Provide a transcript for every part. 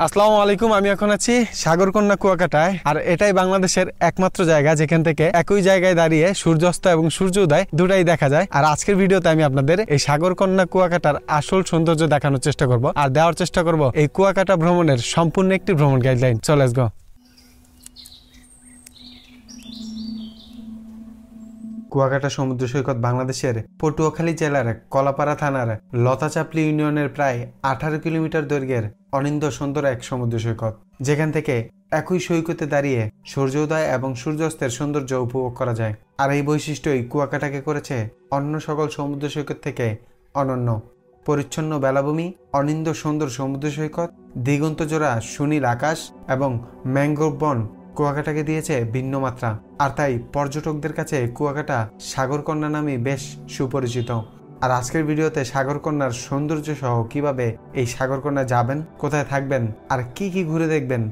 আসসালামু আলাইকুম। আমি এখন আছি সাগরকন্যা কুয়াকাটায়, আর এটাই বাংলাদেশের একমাত্র জায়গা যেখান থেকে একই জায়গায় দাঁড়িয়ে সূর্যাস্ত এবং সূর্যোদয় দুটাই দেখা যায়। আর আজকের ভিডিওতে আমি আপনাদের এই সাগরকন্যা কুয়াকাটার আসল সৌন্দর্য দেখানোর চেষ্টা করব আর দেওয়ার চেষ্টা করব এই কুয়াকাটা ভ্রমণের সম্পূর্ণ একটি ভ্রমণ গাইডলাইন। চল লেটস গো। কুয়াকাটা সমুদ্র সৈকত বাংলাদেশের পটুয়াখালী জেলার কলাপাড়া থানার লতাচাপলি ইউনিয়নের প্রায় 18 কিলোমিটার দৈর্ঘ্যের অনিন্দ্য সুন্দর এক সমুদ্র সৈকত, যেখান থেকে একই সৈকতে দাঁড়িয়ে সূর্যোদয় এবং সূর্যাস্তের সৌন্দর্য উপভোগ করা যায়। আর এই বৈশিষ্ট্যই কুয়াকাটাকে করেছে অন্য সকল সমুদ্র সৈকত থেকে অনন্য। পরিচ্ছন্ন বেলাভূমি, অনিন্দ্য সুন্দর সমুদ্র সৈকত, দিগন্ত জোড়া সুনীল আকাশ এবং ম্যানগ্রোভ বন কুয়াকাটাকে দিয়েছে ভিন্ন মাত্রা। আর তাই পর্যটকদের কাছে কুয়াকাটা সাগরকন্যা নামে বেশ সুপরিচিত। আর আজকের ভিডিওতে সাগরকন্যার সৌন্দর্য সহ কিভাবে এই সাগরকন্যা যাবেন, কোথায় থাকবেন, আর কি কি ঘুরে দেখবেন,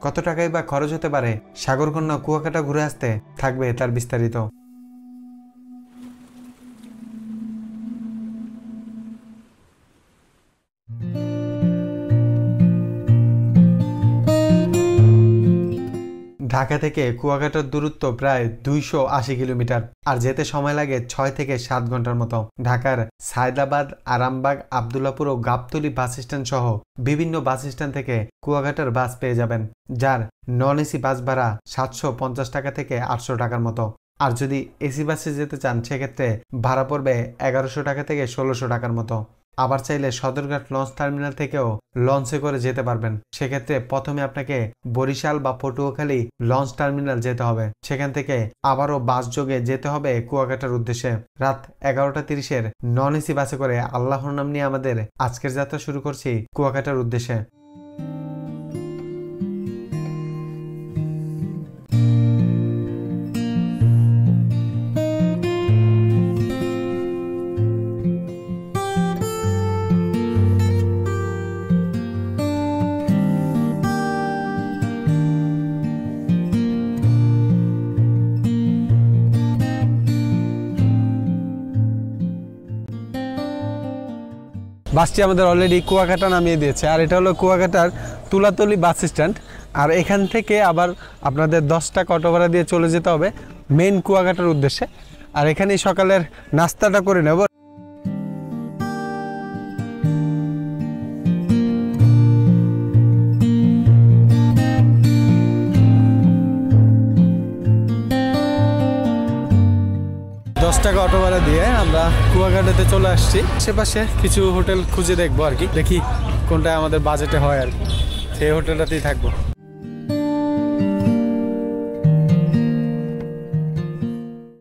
কত টাকাই বা খরচ হতে পারে সাগরকন্যা কুয়াকাটা ঘুরে আসতে, থাকবে তার বিস্তারিত। ঢাকা থেকে কুয়াকাটার দূরত্ব প্রায় 280 কিলোমিটার, আর যেতে সময় লাগে 6 থেকে 7 ঘন্টার মতো। ঢাকার সায়দাবাদ, আরামবাগ, আব্দুল্লাপুর ও গাবতলী বাস স্ট্যান্ড সহ বিভিন্ন বাস স্ট্যান্ড থেকে কুয়াকাটার বাস পেয়ে যাবেন, যার নন এসি বাস ভাড়া 750 টাকা থেকে 800 টাকার মতো। আর যদি এসি বাসে যেতে চান সেক্ষেত্রে ভাড়া পড়বে 1100 টাকা থেকে 1600 টাকার মতো। আবার চাইলে সদরঘাট লঞ্চ টার্মিনাল থেকেও লঞ্চে করে যেতে পারবেন। সেক্ষেত্রে প্রথমে আপনাকে বরিশাল বা পটুয়াখালী লঞ্চ টার্মিনাল যেতে হবে, সেখান থেকে আবারও বাস যোগে যেতে হবে কুয়াকাটার উদ্দেশ্যে। রাত 11:30 নন এসি বাসে করে আল্লাহর নাম নিয়ে আমাদের আজকের যাত্রা শুরু করছি কুয়াকাটার উদ্দেশ্যে। বাসটি আমাদের অলরেডি কুয়াকাটা নামিয়ে দিয়েছে, আর এটা হলো কুয়াকাটার তুলাতলি বাস স্ট্যান্ড। আর এখান থেকে আবার আপনাদের 10 টাকা অটো ভাড়া দিয়ে চলে যেতে হবে মেইন কুয়াকাটার উদ্দেশ্যে। আর এখানেই সকালের নাস্তাটা করে নেব। টাকা অটো ভাড়া দিয়ে আমরা কুয়াকাটাতে চলে আসছি। আশেপাশে কিছু হোটেল খুঁজে দেখবো আর কি, দেখি কোনটা আমাদের বাজেটে হয় আর কি, সেই হোটেলটাতেই থাকবো।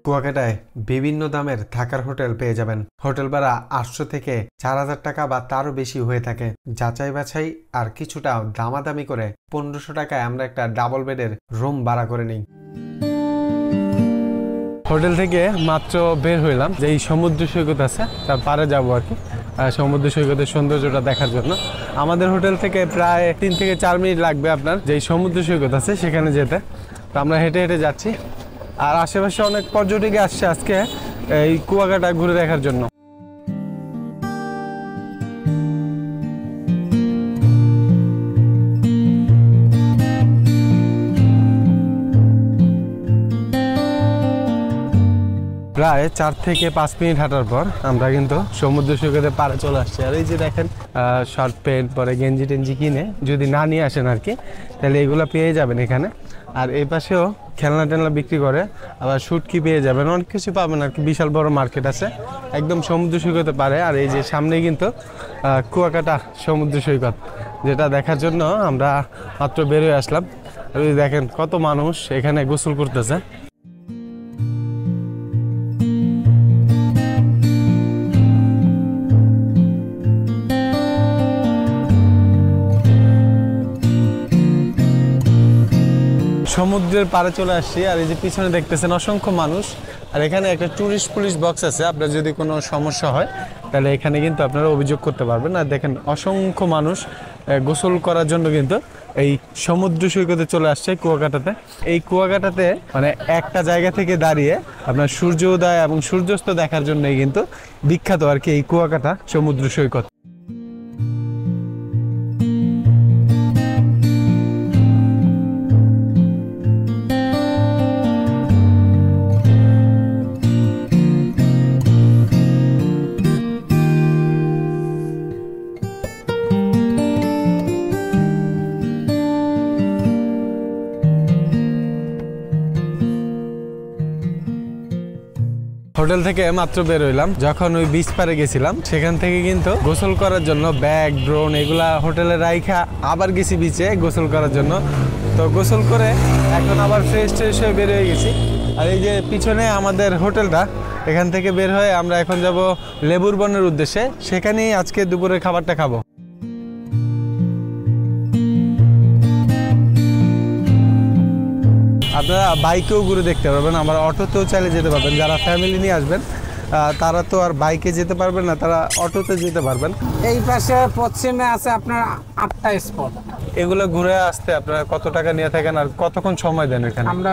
কুয়াকাটায় বিভিন্ন দামের থাকার হোটেল পেয়ে যাবেন। হোটেল ভাড়া 800 থেকে 4000 টাকা বা তারও বেশি হয়ে থাকে। যাচাই বাছাই আর কিছুটা দামাদামি করে 1500 টাকায় আমরা একটা ডাবল বেডের রুম ভাড়া করে নিই। হোটেল থেকে মাত্র বের হইলাম যে এই সমুদ্র সৈকত আছে তার পারে যাবো আর কি, সমুদ্র সৈকতের সৌন্দর্যটা দেখার জন্য। আমাদের হোটেল থেকে প্রায় 3 থেকে 4 মিনিট লাগবে আপনার যে সমুদ্র সৈকত আছে সেখানে যেতে। তো আমরা হেঁটে হেঁটে যাচ্ছি, আর আশেপাশে অনেক পর্যটক আসছে আজকে এই কুয়াকাটা ঘুরে দেখার জন্য। প্রায় 4 থেকে 5 মিনিট হাঁটার পর আমরা কিন্তু সমুদ্র সৈকতের পাড়ে চলে আসছি। আর এই যে দেখেন শর্ট প্যান্ট পরে গেঞ্জি টেঞ্জি কিনে যদি না নিয়ে আসেন আর কি, তাহলে এগুলো পেয়ে যাবেন এখানে। আর এই পাশেও খেলনা টেলনা বিক্রি করে, আবার শুটকি পেয়ে যাবেন, অনেক কিছু পাবেন আর কি। বিশাল বড় মার্কেট আছে একদম সমুদ্র সৈকতের পাড়ে। আর এই যে সামনে কিন্তু কুয়াকাটা সমুদ্র সৈকত, যেটা দেখার জন্য আমরা মাত্র বেরোয় আসলাম। আর দেখেন কত মানুষ এখানে গোসল করতেছে। সমুদ্রের পাড়ে চলে আসছি, আর এই যে পিছনে দেখতেছেন অসংখ্য মানুষ। আর এখানে একটা টুরিস্ট পুলিশ বক্স আছে, আপনার যদি কোনো সমস্যা হয় তাহলে এখানে কিন্তু আপনারা অভিযোগ করতে পারবেন। আর দেখেন অসংখ্য মানুষ গোসল করার জন্য কিন্তু এই সমুদ্র সৈকতে চলে আসছে কুয়াকাটাতে। এই কুয়াকাটাতে মানে একটা জায়গা থেকে দাঁড়িয়ে আপনার সূর্যোদয় এবং সূর্যাস্ত দেখার জন্যই কিন্তু বিখ্যাত আর কি এই কুয়াকাটা সমুদ্র সৈকত। হোটেল থেকে মাত্র বের হইলাম, যখন ওই বিচ পারে গেছিলাম সেখান থেকে কিন্তু গোসল করার জন্য ব্যাগ ড্রোন এগুলা হোটেলে রাইখা আবার গেছি বিচে গোসল করার জন্য। তো গোসল করে এখন আবার ফ্রেশ হয়ে বের হয়ে গেছি। আর এই যে পিছনে আমাদের হোটেলটা, এখান থেকে বের হয়ে আমরা এখন যাব লেবুর বনের উদ্দেশ্যে, সেখানেই আজকে দুপুরের খাবারটা খাবো। আপনারা বাইকেও ঘুরে দেখতে পারবেন, আমরা অটোতেও চাইলে যেতে পারবেন। যারা ফ্যামিলি নিয়ে আসবেন তারা তো আর বাইকে যেতে পারবেন না, তারা অটোতে যেতে পারবেন। এই পাশে পশ্চিমে আছে আপনার 8টা স্পট। এগুলো ঘুরে আসতে আপনারা কত টাকা নিয়ে থাকেন আর কতক্ষণ সময় দেন এখানে? আমরা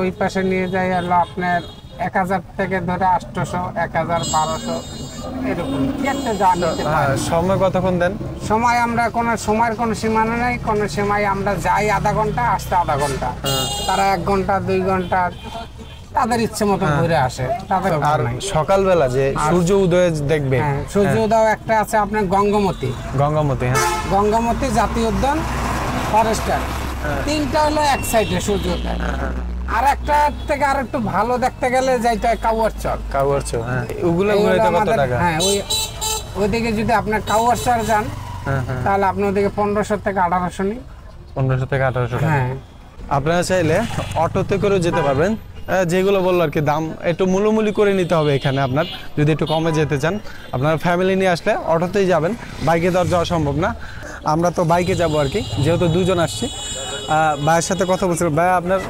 ওই পাশে নিয়ে যাই হলো আপনার 1000 থেকে ধরে 800, 1000, 1200 এরকম একটা জানি। সময় কতক্ষণ দেন? সময় আমরা সময়ের কোনো সীমানা নাই, কোনো সময় আমরা যাই আধা ঘন্টা, আসতে আধা ঘন্টা। তারা 1 ঘন্টা 2 ঘন্টা তাদের ইচ্ছে মতো ঘুরে আসে। তাদের আর সকালবেলা যে সূর্য উদয় দেখবে, সূর্য উদয় একটা আছে আপনার গঙ্গামতি। হ্যাঁ, গঙ্গামতি জাতীয় উদ্যান, ফরেস্টার, 3টা হলো এক সাইডে সূর্য উদয়। আর একটা থেকে আর একটু ভালো দেখতে গেলে যাইতে হয় কাউয়ারচর। হ্যাঁ, ওগুলো ঘুরাইতে কত টাকা? হ্যাঁ, ওইদিকে যদি আপনার কাউয়ারচর যান তাহলে আপনি ওদিকে 1500 থেকে 1800 নিন। 1500 থেকে 1800 টাকা। হ্যাঁ, আপনারা চাইলে অটোতে করেও যেতে পারবেন, যেগুলো বললো আর কি দাম একটু মূল্যমূল্য করে নিতে হবে এখানে। আপনার যদি একটু কমে যেতে চান, আপনার ফ্যামিলি নিয়ে আসলে অটোতেই যাবেন, বাইকে তো আর যাওয়া সম্ভব না। আমরা তো বাইকে যাব আর কি, যেহেতু 2 জন আসছি। ভাইয়ের সাথে কথা বলছিলাম, ভাই আপনার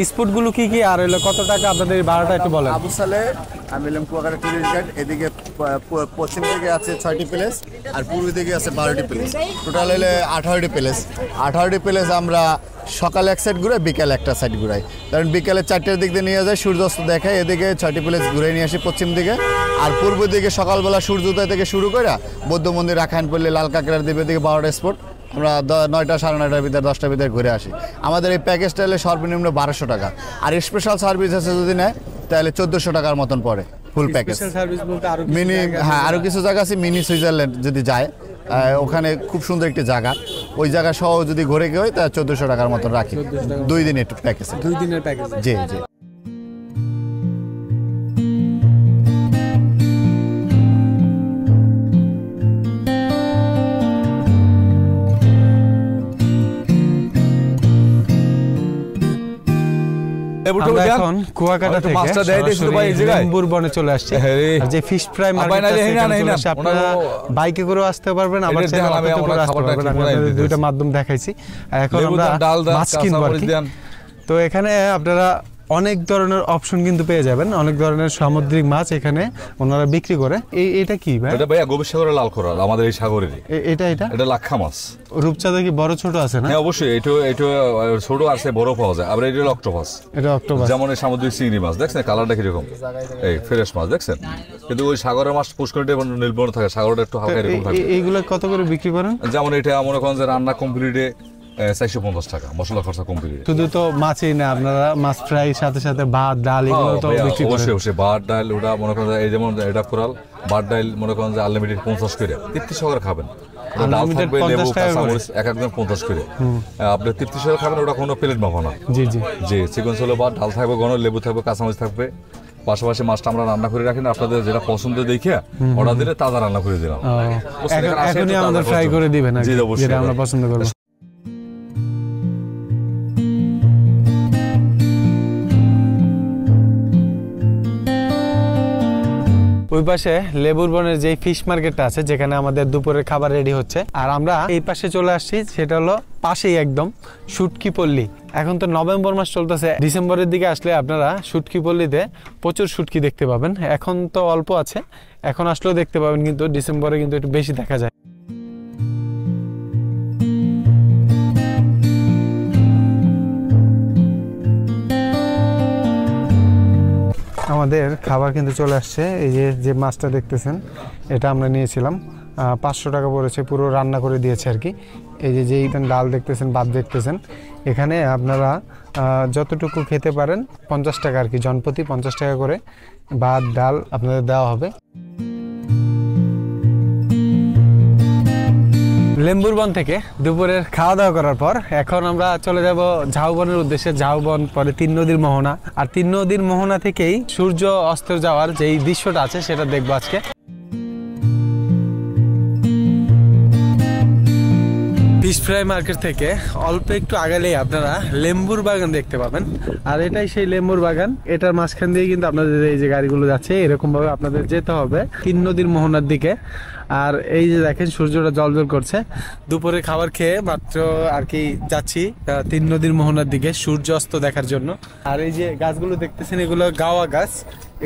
স্পটগুলো কি কি আর হলো কত টাকা আপনাদের ভাড়াটা একটু বলেন। আবু সালে আমি এলাম কুয়াকাটা টুরিস্ট গাইড। এদিকে পশ্চিম দিকে আছে 6টি প্লেস আর পূর্ব দিকে আছে 12টি প্লেস। টোটাল হলে 18টি প্লেস। 18টি প্লেস আমরা সকালে এক সাইড ঘুরাই, বিকালে একটা সাইড ঘুরাই। কারণ বিকালে 4টের দিক দিয়ে নিয়ে যায়, সূর্যাস্ত দেখায়। এদিকে 6টি প্লেস ঘুরে নিয়ে আসি পশ্চিম দিকে। আর পূর্ব দিকে সকালবেলা সূর্যোদয় থেকে শুরু করে বৌদ্ধ মন্দির, রাখাইনপল্লী, লাল কাঁকড়ার দ্বীপের দিকে 12টা স্পট আমরা 9টা, 9:30টার ভিতরে, 10টার ভিতরে ঘুরে আসি। আমাদের এই প্যাকেজটা হলে সর্বনিম্ন 1200 টাকা। আর স্পেশাল সার্ভিস আছে যদি নেয় তাহলে 1400 টাকার মতন পড়ে ফুল প্যাকেজ। মিনি, হ্যাঁ, আরও কিছু জায়গা আছে। মিনি সুইজারল্যান্ড যদি যায়, ওখানে খুব সুন্দর একটি জায়গা, ওই জায়গা সহ যদি ঘুরে গিয়ে হয় তাহলে 1400 টাকার মতন রাখি 2 দিনের প্যাকেজ। 2 দিনের প্যাকেজ, জি জি। আমরা এখন কুয়াকাটা থেকে লেবুর বনে চলে আসছি। আর যে ফিশ ফ্রাই মার্কেট আছে এখানে চলে আসছে। আপনারা বাইকে করেও আসতে পারবেন, আবার চাইলে অটোতে করে আসতে পারবেন। আমি আপনাদের 2টা মাধ্যম দেখাইছি। এখন আমরা মাছ কিনবো আর কি। তো এখানে আপনারা অনেক ধরনের অপশন কিন্তু পেয়ে যাবেন, অনেক ধরনের সামুদ্রিক মাছ এখানে ওনারা বিক্রি করে। এটা কি ভাই? এটা ভাইয়া গভীর সাগরের লাল কোরাল, আমাদের এই সাগরেরই। এটা লাক্ষা মাছ। রূপচাঁদা কি বড় ছোট আছে না? হ্যাঁ, অবশ্যই। এটা ছোট আছে, বড় পাওয়া যায়। আবার এটা অক্টোপাস। যেমন এই সামুদ্রিক চিংড়ি মাছ দেখছেন কালারটা কিরকম, এই ফ্রেশ মাছ দেখছেন। কিন্তু ওই সাগরের মাছ পুষ্করিতে নীলবর্ণ থাকে, সাগরটা একটু হালকা এরকম থাকে। এইগুলো কত করে বিক্রি করেন? যেমন এটা মনে করেন যে রান্না কমপ্লিটে 450 টাকা, মশলা খরচা কমপ্লিট। শুধু তো মাছই না, আপনারা মাছ ফ্রাই সাথে সাথে ভাত ডাল এগুলো তো বিক্রি করেন? অবশ্যই। ভাত ডাল ওটা মনে করেন এই যেমন এটা কোরাল ভাত ডাল মনে করেন যে আনলিমিটেড 50 করে, তৃপ্তি সহকারে খাবেন। ডাল থাকবে, লেবু, কাঁচামরিচ এক একদম 50 করে। আপনি তৃপ্তি সহকারে খাবেন, ওটা কোনো প্লেট মাপা না। জি জি জি। চিকেন ছিল ভাত, ডাল থাকবে, ঘন লেবু থাকবে, কাঁচামরিচ থাকবে। পাশাপাশি মাছটা আমরা রান্না করে রাখি না, আপনাদের যেটা পছন্দ দেখে অর্ডার দিলে তাজা রান্না করে দিলাম। এখনই আমাদের ফ্রাই করে দিবেন, যেটা আমরা পছন্দ করব। ওই পাশে লেবুর বনের যে ফিশ মার্কেটটা আছে, যেখানে আমাদের দুপুরের খাবার রেডি হচ্ছে। আর আমরা এই পাশে চলে আসছি, সেটা হলো পাশেই একদম শুটকি পল্লী। এখন তো নভেম্বর মাস চলতেছে, ডিসেম্বরের দিকে আসলে আপনারা শুটকি পল্লীতে প্রচুর শুটকি দেখতে পাবেন। এখন তো অল্প আছে, এখন আসলেও দেখতে পাবেন, কিন্তু ডিসেম্বরে কিন্তু একটু বেশি দেখা যায়। আমাদের খাবার কিন্তু চলে আসছে। এই যে মাছটা দেখতেছেন, এটা আমরা নিয়েছিলাম, 500 টাকা পড়েছে, পুরো রান্না করে দিয়েছে আর কি। এই যে এইখানে ডাল দেখতেছেন, ভাত দেখতেছেন, এখানে আপনারা যতটুকু খেতে পারেন 50 টাকা আর কি, জনপ্রতি 50 টাকা করে ভাত ডাল আপনাদের দেওয়া হবে। লেম্বুর বন থেকে দুপুরের খাওয়া দাওয়া করার পর এখন আমরা চলে যাব ঝাউবনের উদ্দেশ্যে। ঝাউবন, পরে 3 নদীর মোহনা, আর 3 নদীর মোহনা থেকেই সূর্য অস্ত যাওয়ার যেই দৃশ্যটা আছে সেটা দেখবো আজকে। ফিশ ফ্রাই মার্কেট থেকে অল্প একটু আগালেই আপনারা লেম্বুর বাগান দেখতে পাবেন, আর এটাই সেই লেম্বুর বাগান। এটার মাঝখান দিয়ে কিন্তু আপনাদের এই যে গাড়িগুলো যাচ্ছে এরকম ভাবে আপনাদের যেতে হবে 3 নদীর মোহনার দিকে। আর এই যে দেখেন সূর্যটা জ্বলজ্বল করছে। দুপুরে খাবার খেয়ে মাত্র আর কি যাচ্ছি 3 নদীর মোহনার দিকে সূর্য অস্ত দেখার জন্য। আর এই যে গাছগুলো দেখতেছেন এগুলো গাওয়া গাছ,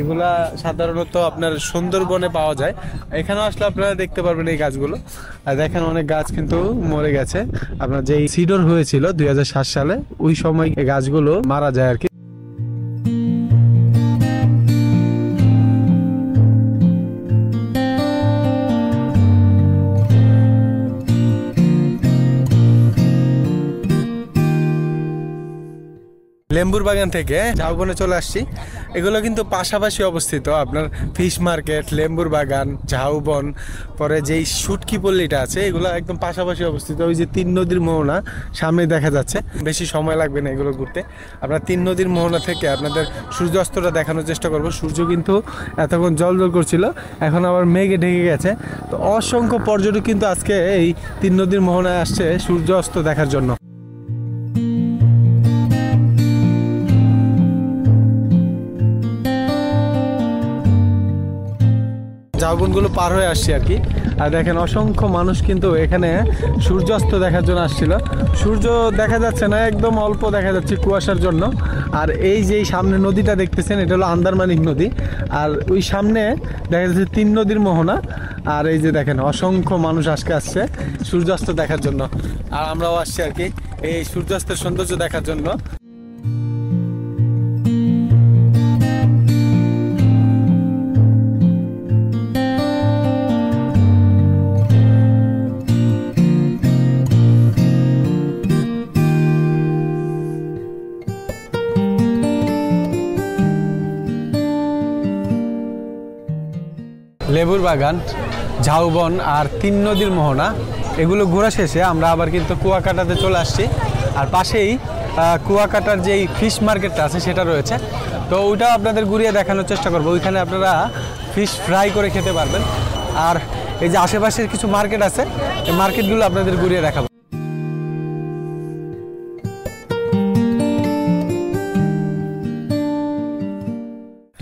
এগুলা সাধারণত আপনার সুন্দরবনে পাওয়া যায়। এখানে আসলে আপনারা দেখতে পারবেন এই গাছগুলো। আর দেখেন অনেক গাছ কিন্তু মরে গেছে। আপনার যে সিডর হয়েছিল 2007 সালে ওই সময় এই গাছগুলো মারা যায় আর কি। লেম্বুর বাগান থেকে ঝাউবনে চলে আসছি। এগুলো কিন্তু পাশাপাশি অবস্থিত, আপনার ফিশ মার্কেট, লেম্বুর বাগান, ঝাউবন, পরে যেই শুটকি পল্লীটা আছে এগুলো একদম পাশাপাশি অবস্থিত। ওই যে 3 নদীর মোহনা সামনে দেখা যাচ্ছে, বেশি সময় লাগবে না এগুলো ঘুরতে। আপনার 3 নদীর মোহনা থেকে আপনাদের সূর্যাস্তটা দেখানোর চেষ্টা করব। সূর্য কিন্তু এতক্ষণ জ্বলজ্বল করছিল, এখন আবার মেঘে ঢেকে গেছে। তো অসংখ্য পর্যটক কিন্তু আজকে এই 3 নদীর মোহনায় আসছে সূর্য অস্ত দেখার জন্য। ঝাউবনগুলো পার হয়ে আসছি আর কি। আর দেখেন অসংখ্য মানুষ কিন্তু এখানে সূর্যাস্ত দেখার জন্য আসছিল। সূর্য দেখা যাচ্ছে না, একদম অল্প দেখা যাচ্ছে কুয়াশার জন্য। আর এই যে সামনে নদীটা দেখতেছেন এটা হলো আন্দারমানিক নদী, আর ওই সামনে দেখা যাচ্ছে 3 নদীর মোহনা। আর এই যে দেখেন অসংখ্য মানুষ আজকে আসছে সূর্যাস্ত দেখার জন্য, আর আমরাও আসছি আর কি এই সূর্যাস্তের সৌন্দর্য দেখার জন্য। লেবুর বাগান, ঝাউবন আর 3 নদীর মোহনা এগুলো ঘোরা শেষে আমরা আবার কিন্তু কুয়াকাটাতে চলে আসছি। আর পাশেই কুয়াকাটার যেই ফিশ মার্কেটটা আছে সেটা রয়েছে, তো ওইটাও আপনাদের ঘুরিয়ে দেখানোর চেষ্টা করবো। ওইখানে আপনারা ফিশ ফ্রাই করে খেতে পারবেন। আর এই যে আশেপাশের কিছু মার্কেট আছে এই মার্কেটগুলো আপনাদের ঘুরিয়ে দেখাবো।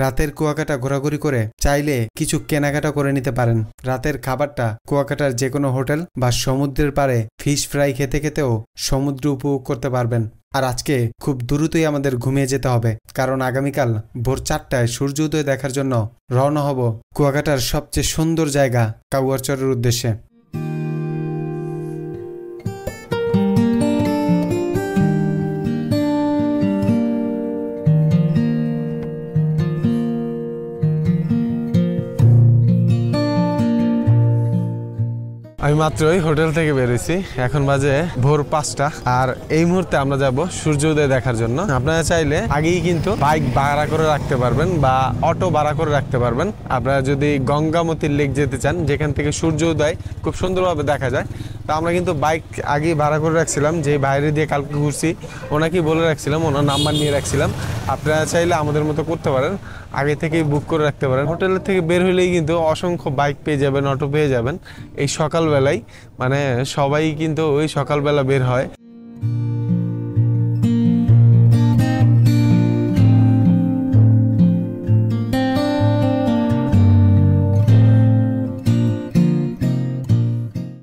রাতের কুয়াকাটা ঘোরাঘুরি করে চাইলে কিছু কেনাকাটা করে নিতে পারেন। রাতের খাবারটা কুয়াকাটার যে কোনো হোটেল বা সমুদ্রের পাড়ে ফিশ ফ্রাই খেতে খেতেও সমুদ্র উপভোগ করতে পারবেন। আর আজকে খুব দ্রুতই আমাদের ঘুমিয়ে যেতে হবে, কারণ আগামীকাল ভোর 4টায় সূর্য উদয় দেখার জন্য রওনা হব কুয়াকাটার সবচেয়ে সুন্দর জায়গা কাউয়ারচরের উদ্দেশ্যে। আমি মাত্রই হোটেল থেকে বেরিয়েছি, এখন বাজে ভোর 5টা। আর এই মুহূর্তে আমরা যাব সূর্য উদয় দেখার জন্য। আপনারা চাইলে আগেই কিন্তু বাইক ভাড়া করে রাখতে পারবেন বা অটো ভাড়া করে রাখতে পারবেন। আপনারা যদি গঙ্গামতির লেক যেতে চান, যেখান থেকে সূর্য উদয় খুব সুন্দরভাবে দেখা যায়, তো আমরা কিন্তু বাইক আগেই ভাড়া করে রাখছিলাম। যে বাইরে দিয়ে কালকে ঘুরছি ওনাকেই বলে রাখছিলাম, ওনার নাম্বার নিয়ে রাখছিলাম। আপনারা চাইলে আমাদের মতো করতে পারেন, আগে থেকেই বুক করে রাখতে পারেন। হোটেলের থেকে বের হলেই কিন্তু অসংখ্য বাইক পেয়ে যাবেন, অটো পেয়ে যাবেন। এই সকালবেলায় মানে সবাই কিন্তু ওই সকালবেলা বের হয়।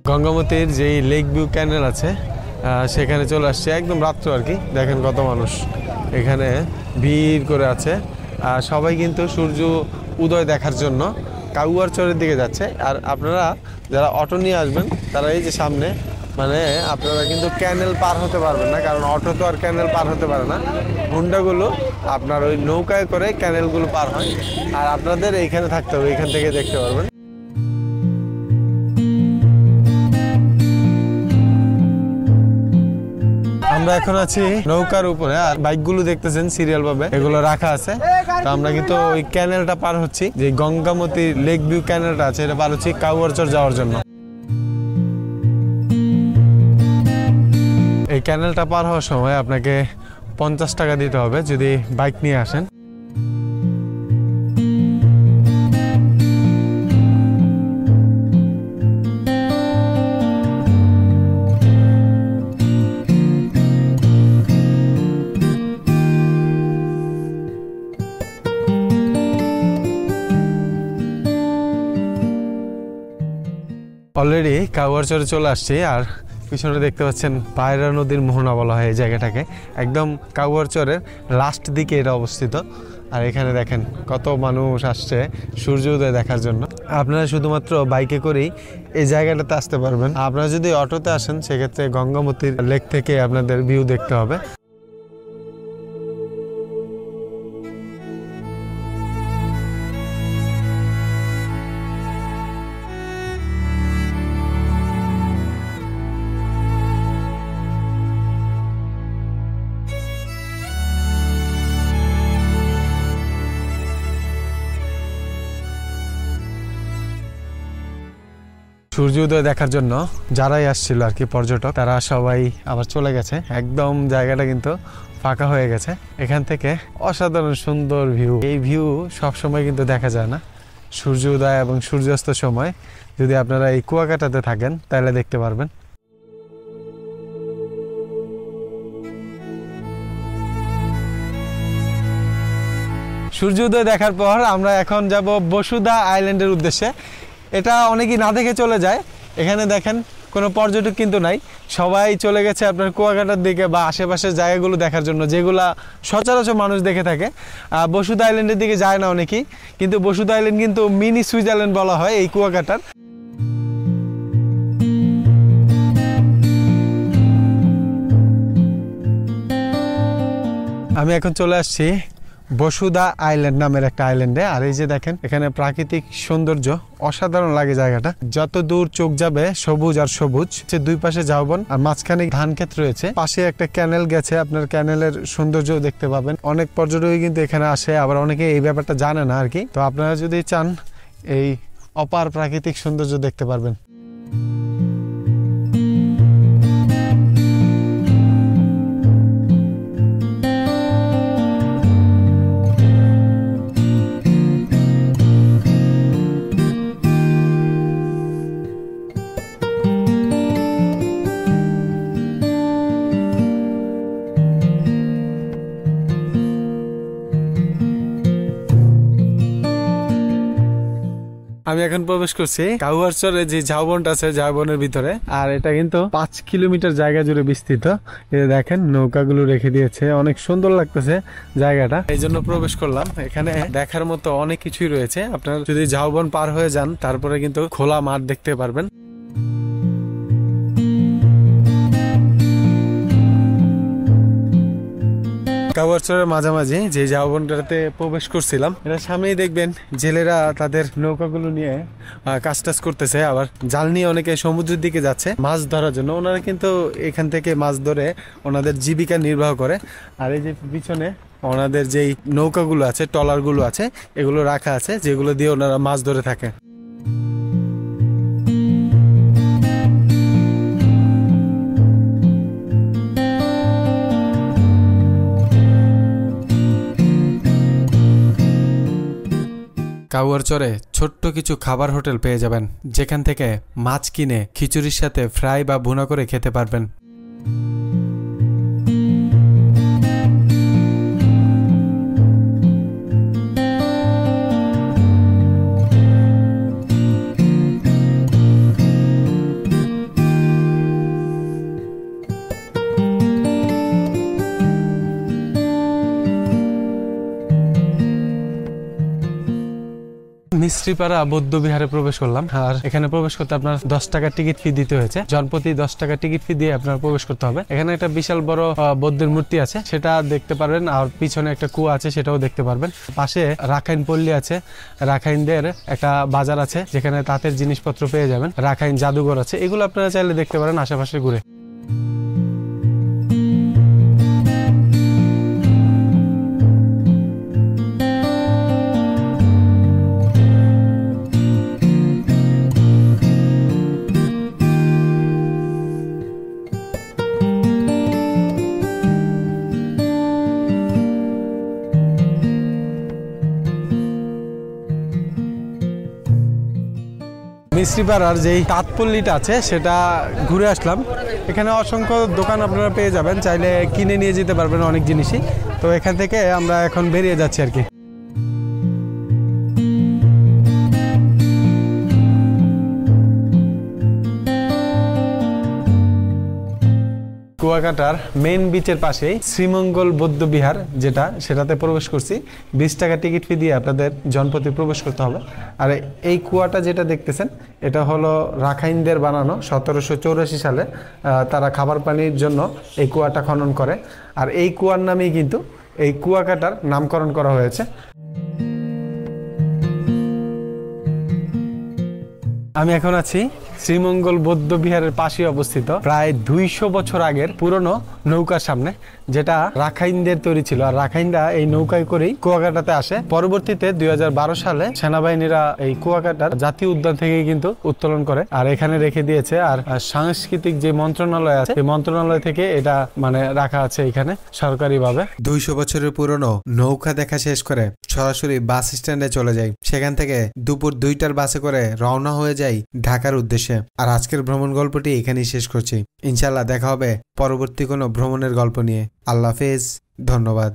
গঙ্গামতির যেই লেক ভিউ ক্যানেল আছে সেখানে চলে আসছে একদম রাত্র আর কি। দেখেন কত মানুষ এখানে ভিড় করে আছে, আর সবাই কিন্তু সূর্য উদয় দেখার জন্য কাউয়ারচরের দিকে যাচ্ছে। আর আপনারা যারা অটো নিয়ে আসবেন তারা এই যে সামনে মানে আপনারা কিন্তু ক্যানেল পার হতে পারবেন না, কারণ অটো তো আর ক্যানেল পার হতে পারে না। হুন্ডাগুলো আপনার ওই নৌকায় করে ক্যানেলগুলো পার হয়, আর আপনাদের এইখানে থাকতে হবে, এখান থেকে দেখতে পারবেন। আমরা এখন আছি নৌকার উপরে, আর বাইকগুলো দেখতেছেন সিরিয়াল ভাবে এগুলো রাখা আছে। তো আমরা কিন্তু ওই ক্যানেলটা পার হচ্ছি, যে গঙ্গামতি লেক ভিউ ক্যানেলটা আছে, এটা পার হচ্ছি কাউয়ারচর যাওয়ার জন্য। ক্যানেলটা পার হওয়ার সময় আপনাকে 50 টাকা দিতে হবে যদি বাইক নিয়ে আসেন। অলরেডি কাউয়ারচরে চলে আসছি, আর পিছনে দেখতে পাচ্ছেন পায়রা নদীর মোহনা বলা হয় এই জায়গাটাকে। একদম কাউয়ারচরের লাস্ট দিকে এটা অবস্থিত। আর এখানে দেখেন কত মানুষ আসছে সূর্যোদয় দেখার জন্য। আপনারা শুধুমাত্র বাইকে করেই এই জায়গাটাতে আসতে পারবেন। আপনারা যদি অটোতে আসেন সেক্ষেত্রে গঙ্গামতির লেক থেকে আপনাদের ভিউ দেখতে হবে। সূর্যোদয় দেখার জন্য যারাই আসছিল আর কি পর্যটক, তারা সবাই আবার চলে গেছে। একদম জায়গাটা কিন্তু ফাঁকা হয়ে গেছে। এখান থেকে অসাধারণ সুন্দর ভিউ। এই ভিউ সব সময় কিন্তু দেখা যায় না। সূর্যোদয় এবং সূর্যাস্ত সময় যদি আপনারা এই কুয়াকাটাতে থাকেন তাহলে দেখতে পারবেন। সূর্যোদয় দেখার পর আমরা এখন যাব বসুধা আইল্যান্ডের উদ্দেশ্যে। এটা অনেকেই না দেখে চলে যায়। এখানে দেখেন কোনো পর্যটক কিন্তু নাই, সবাই চলে গেছে আপনার কুয়াকাটার দিকে বা আশেপাশের জায়গাগুলো দেখার জন্য যেগুলা সচরাচর মানুষ দেখে থাকে। বসুধা আইল্যান্ডের দিকে যায় না অনেকেই, কিন্তু বসুধা আইল্যান্ড কিন্তু মিনি সুইজারল্যান্ড বলা হয় এই কুয়াকাটার। আমি এখন চলে আসছি বসুধা আইল্যান্ড নামের একটা আইল্যান্ডে। আর এই যে দেখেন এখানে প্রাকৃতিক সৌন্দর্য অসাধারণ লাগে জায়গাটা। যত দূর চোখ যাবে সবুজ আর সবুজ, দুই পাশে ঝাউবন আর মাঝখানে ধান ক্ষেত রয়েছে। পাশে একটা ক্যানেল গেছে, আপনার ক্যানেলের সৌন্দর্য দেখতে পাবেন। অনেক পর্যটকই কিন্তু এখানে আসে, আবার অনেকে এই ব্যাপারটা জানে না আর কি। তো আপনারা যদি চান এই অপার প্রাকৃতিক সৌন্দর্য দেখতে পারবেন। আমি এখন প্রবেশ করছি কাউয়ারচরে যে ঝাউবনটা আছে ঝাউবনের ভিতরে। আর এটা কিন্তু 5 কিলোমিটার জায়গা জুড়ে বিস্তৃত। এই দেখেন নৌকাগুলো রেখে দিয়েছে, অনেক সুন্দর লাগতেছে জায়গাটা, এই জন্য প্রবেশ করলাম। এখানে দেখার মতো অনেক কিছুই রয়েছে। আপনারা যদি ঝাউবন পার হয়ে যান তারপরে কিন্তু খোলা মাঠ দেখতে পারবেন। কাউয়ারচরের মাঝামাঝি যে ঝাউবনটাতে প্রবেশ করছিলাম, এটা সামনেই দেখবেন জেলেরা তাদের নৌকাগুলো নিয়ে কাজ টাজ করতেছে। আবার জাল নিয়ে অনেকে সমুদ্রের দিকে যাচ্ছে মাছ ধরার জন্য। ওনারা কিন্তু এখান থেকে মাছ ধরে ওনাদের জীবিকা নির্বাহ করে। আর এই যে পিছনে ওনাদের যেই নৌকাগুলো আছে, ট্রলারগুলো আছে, এগুলো রাখা আছে যেগুলো দিয়ে ওনারা মাছ ধরে থাকে। কাউয়ারচরে ছোট্ট কিছু খাবার হোটেল পেয়ে যাবেন, যেখান থেকে মাছ কিনে খিচুড়ির সাথে ফ্রাই বা ভুনা করে খেতে পারবেন। মিস্ত্রিপাড়া বৌদ্ধ বিহারে প্রবেশ করলাম। আর এখানে প্রবেশ করতে আপনার 10 টাকা টিকিট ফি দিতে হয়েছে। জনপ্রতি 10 টাকা টিকিট ফি দিয়ে আপনার প্রবেশ করতে হবে। এখানে একটা বিশাল বড় বৌদ্ধের মূর্তি আছে, সেটা দেখতে পারবেন। আর পিছনে একটা কুয়া আছে, সেটাও দেখতে পারবেন। পাশে রাখাইন পল্লী আছে, রাখাইনদের একটা বাজার আছে যেখানে তাঁতের জিনিসপত্র পেয়ে যাবেন। রাখাইন জাদুঘর আছে, এগুলো আপনারা চাইলে দেখতে পারেন আশেপাশে ঘুরে। মিস্ত্রিপাড়ার যেই তাঁতপল্লীটা আছে সেটা ঘুরে আসলাম। এখানে অসংখ্য দোকান আপনারা পেয়ে যাবেন, চাইলে কিনে নিয়ে যেতে পারবেন অনেক জিনিসই। তো এখান থেকে আমরা এখন বেরিয়ে যাচ্ছি আর কি। কুয়াকাটার মেইন বিচের পাশেই শ্রীমঙ্গল বৌদ্ধ বিহার যেটা, সেটাতে প্রবেশ করছি। 20 টাকা টিকিট ফি দিয়ে আপনাদের জনপ্রতি প্রবেশ করতে হবে। আর এই কুয়াটা যেটা দেখতেছেন এটা হলো রাখাইনদের বানানো। 1784 সালে তারা খাবার পানির জন্য এই কুয়াটা খনন করে। আর এই কুয়ার নামেই কিন্তু এই কুয়াকাটার নামকরণ করা হয়েছে। আমি এখন আছি শ্রীমঙ্গল বৌদ্ধ বিহারের পাশে অবস্থিত প্রায় 200 বছর আগের পুরনো নৌকার সামনে, যেটা রাখাইনদের তৈরি ছিল। আর রাখাইনরা এই নৌকায় করেই কুয়াকাটাতে আসে। পরবর্তীতে 2012 সালে সেনাবাহিনীরা এই কুয়াকাটার জাতীয় উদ্যান থেকে কিন্তু উত্তোলন করে আর এখানে রেখে দিয়েছে। আর সাংস্কৃতিক যে মন্ত্রণালয় আছে, এই মন্ত্রণালয় থেকে এটা মানে রাখা আছে এখানে সরকারিভাবে। 200 বছরের পুরনো নৌকা দেখা শেষ করে সরাসরি বাস স্ট্যান্ডে চলে যাই। সেখান থেকে দুপুর 2টার বাসে করে রওনা হয়ে যাই ঢাকার উদ্দেশ্যে। আর আজকের ভ্রমণ গল্পটি এখানেই শেষ করছি। ইনশাআল্লাহ দেখা হবে পরবর্তী কোনো ভ্রমণের গল্প নিয়ে। আল্লাহ হাফেজ, ধন্যবাদ।